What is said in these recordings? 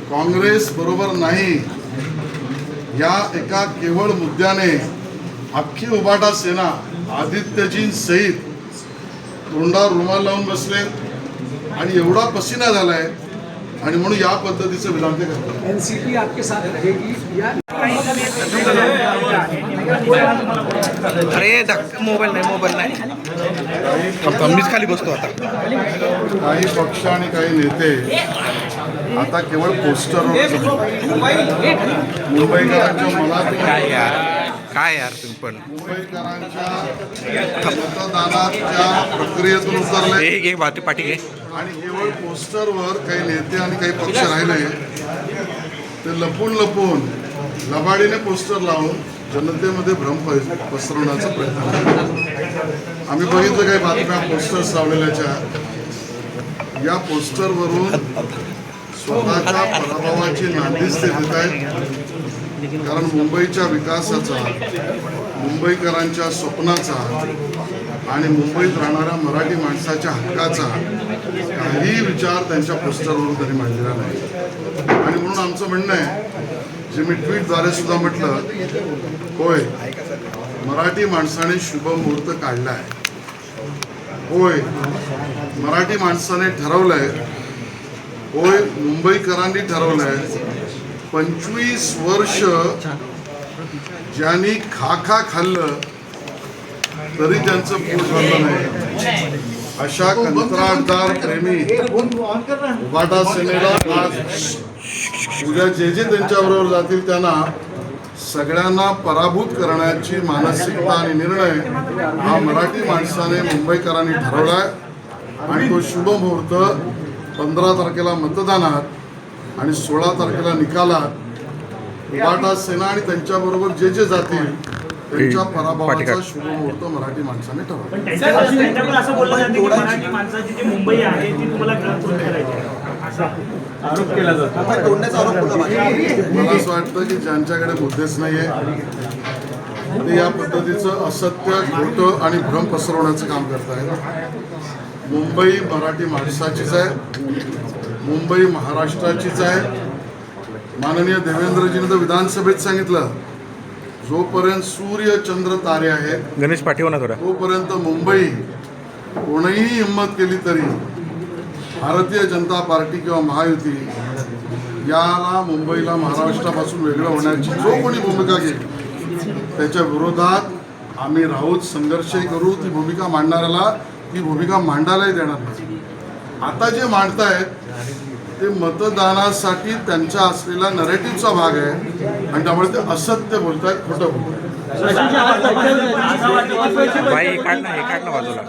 काँग्रेस बरोबर नाही या एका केवळ मुद्द्याने अख्खी उबाटा सेना आदित्यजी सहित तोंडावर रुमाल लावून बसले आणि एवढा पसीना झालाय आणि म्हणून या पद्धतीचं विधान ते करतात. एनसीपी आपके साथ रहेगी या अरे मोबाईल नाही मीच खाली बसतो आता. काही पक्ष आणि काही नेते आता केवळ पोस्टरवर मुंबईकरांच्या मनात काय यार तुम्ही पण मुंबईकरांच्या मतदानाच्या प्रक्रियेतून उतरले एक बात पाठी घे. आणि केवळ पोस्टरवर काही नेते आणि काही पक्ष राहिले ते लपून लबाडीने पोस्टर लावून जनतेमध्ये भ्रम पसरवण्याचा प्रयत्न करतात. आम्ही बघितलं काही बातम्या पोस्टर्स लावलेल्याच्या. या पोस्टरवरून स्वतःच्या पराभवाची नांदीच ते देत आहेत. कारण मुंबईच्या विकासाचा, मुंबईकरांच्या स्वप्नाचा आणि मुंबईत राहणाऱ्या मराठी माणसाच्या हक्काचा काही विचार त्यांच्या पोस्टरवरून त्यांनी मांडलेला नाही. आणि म्हणून आमचं म्हणणं आहे, जे मी ट्विटद्वारे सुद्धा म्हटलं, होय मराठी माणसाने शुभ मुहूर्त काढला आहे, होय मराठी माणसाने ठरवलंय, होय मुंबईकरांनी ठरवलंय 25 वर्ष ज्यांनी खा खाल्लं तरी त्यांचं पोट भरलं नाही अशा कंत्राटदार प्रेमी उबाटा सेनेला आज उद्या जे त्यांच्याबरोबर जातील त्यांना सगळ्यांना पराभूत करण्याची मानसिकता आणि निर्णय हा मराठी माणसाने मुंबईकरांनी ठरवलाय. आणि तो शुभ मुहूर्त 15 तारखेला मतदानात आणि 16 तारखेला निकालात उबाटा सेना आणि त्यांच्याबरोबर जे जातील त्यांच्या पराभवाचा शुभ मुहूर्त मराठी माणसाने ठरवला. आरोप केला जातो. मला असं वाटतं की ज्यांच्याकडे मुद्देच नाहीये ते या पद्धतीचं असत्य, खोटं आणि भ्रम पसरवण्याचं काम करतायत. मुंबई मराठी माणसाचीच आहे, मुंबई महाराष्ट्राचीच आहे. माननीय देवेंद्रजीने तर विधानसभेत सांगितलं, जोपर्यंत सूर्य चंद्र तारे आहेत गणेश पाठीवर ना थोडा तोपर्यंत मुंबई कोणीही हिंमत केली तरी भारतीय जनता पार्टी किंवा महायुती याला मुंबईला महाराष्ट्रापासून वेगळं होण्याची जो कोणी भूमिका घेईल त्याच्या विरोधात आम्ही राहूच, संघर्षही करू. ती भूमिका मांडणाऱ्याला ती भूमिका मांडायलाही देणार नाही. आता जे मांडतायत ते मतदानासाठी त्यांचा असलेला नरेटिव्हचा भाग आहे आणि त्यामुळे ते असत्य बोलतायत, खोटं बोलतायत. बाई काढ ना बाजूला.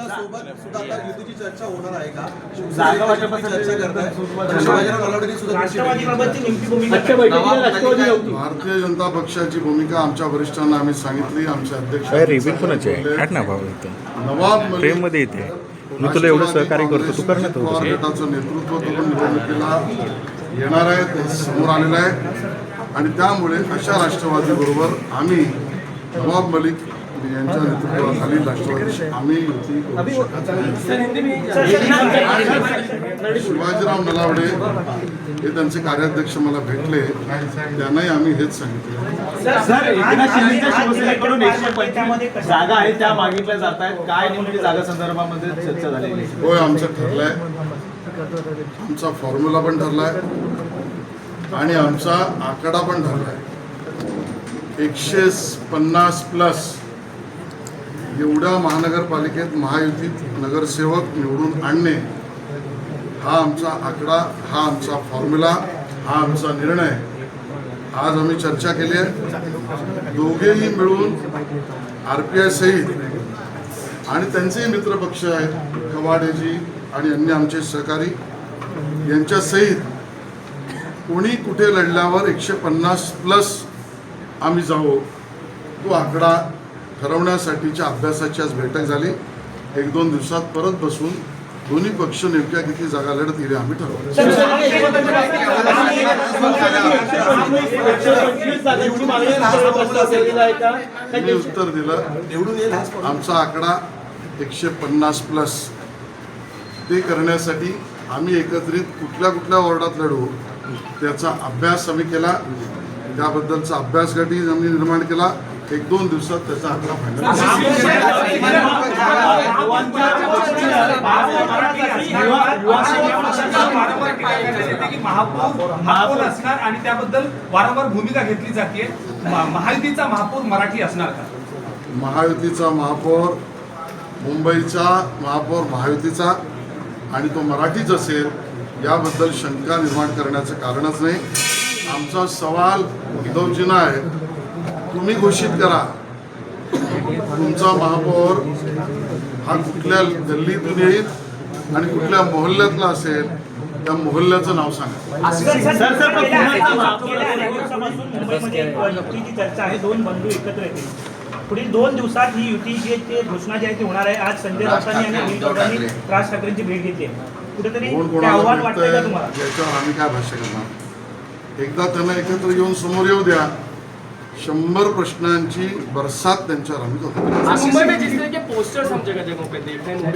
भारतीय जनता पक्षाची भूमिका आमच्या वरिष्ठांना आम्ही सांगितली. आमचे अध्यक्ष नवाब प्रेम मध्ये येते. मी तुला एवढं सहकार्य करतो, तू कर ना. गटाचं नेतृत्व करून निवडणुकीला येणार आहे ते समोर आलेलं आहे. आणि त्यामुळे अशा राष्ट्रवादी बरोबर आम्ही नवाब मलिक यांच्या नेतृत्वाखाली राष्ट्रवादी आम्ही युती करू शकत नाही. शिवाजीराव नलावडे हे त्यांचे कार्याध्यक्ष मला भेटले, त्यांनाही आम्ही हेच सांगितलं. सर, एकनाथ शिंदेच्या शिवसेनेकडून 125 जागा आहेत त्या मागितल्या जात आहेत. काय नेमकी जागा संदर्भामध्ये चर्चा झालेली आहे? होय, आमचं ठरलंय, आमचा फॉर्म्युला पण ठरलाय आणि आमचा आकडा पण ठरलाय. 150+ एवढ्या महानगरपालिकेत महायुतीत नगरसेवक निवडून आणणे हा आमचा आकडा, हा आमचा फॉर्म्युला, हा आमचा निर्णय. आज आम्ही चर्चा केली आहे. दोघेही मिळून RPI सहित आणि त्यांचेही मित्रपक्ष आहेत कवाडेजी आणि अन्य आमचे सहकारी यांच्या सहित कोणी कुठे लढल्यावर 150+ आम्ही जाऊ. तो आकडा ठरवण्यासाठीच्या अभ्यासाची आज बैठक झाली. 1-2 दिवसात परत बसून दोन्ही पक्ष नेमक्या किती जागा लढतील आम्ही ठरवू. मी उत्तर दिलं, आमचा आकडा 150+ ते करण्यासाठी आम्ही एकत्रित कुठल्या कुठल्या वॉर्डात लढू त्याचा अभ्यास आम्ही केला. त्याबद्दलचा अभ्यास गटही आम्ही निर्माण केला. 1-2 दिवसात त्याचा आकडा फायनल. महापौर असणार आणि त्याबद्दल वारंवार भूमिका घेतली जाते. महायुतीचा महापौर मराठी असणार का? महायुतीचा महापौर, मुंबईचा महापौर महायुतीचा आणि तो मराठीच असेल याबद्दल शंका निर्माण करण्याचं कारणच नाही. आमचा सवाल उद्धवजींना आहे, तुम्ही घोषित करा तुमचा महापौर हा कुठल्या गल्लीतून येईल आणि कुठल्या मोहल्ल्यातला असेल, त्या मोहल्ल्याचं नाव सांगा. मुंबईमध्ये युतीची चर्चा आहे. 2 बंधू एकत्र येतील. पुढील 2 दिवसात ही युती जी आहे ते घोषणा जी आहे ती होणार आहे. आज संजय राऊतांनी आणि अनिल गौडांनी राज ठाकरेंची भेट घेतली आहे. कुठेतरी कोण ते कोणाला आव्हान वाटतंय का भेटतंय तुम्हाला? याच्यावर आम्ही काय भाष्य करणार. एकदा त्यांना एकत्र येऊन समोर येऊ द्या. 100 प्रश्नांची बरसात त्यांच्यावर आम्ही करतो. मुंबई में जिस तरह के पोस्टर्स हम जगह जगहों पे देख रहे हैं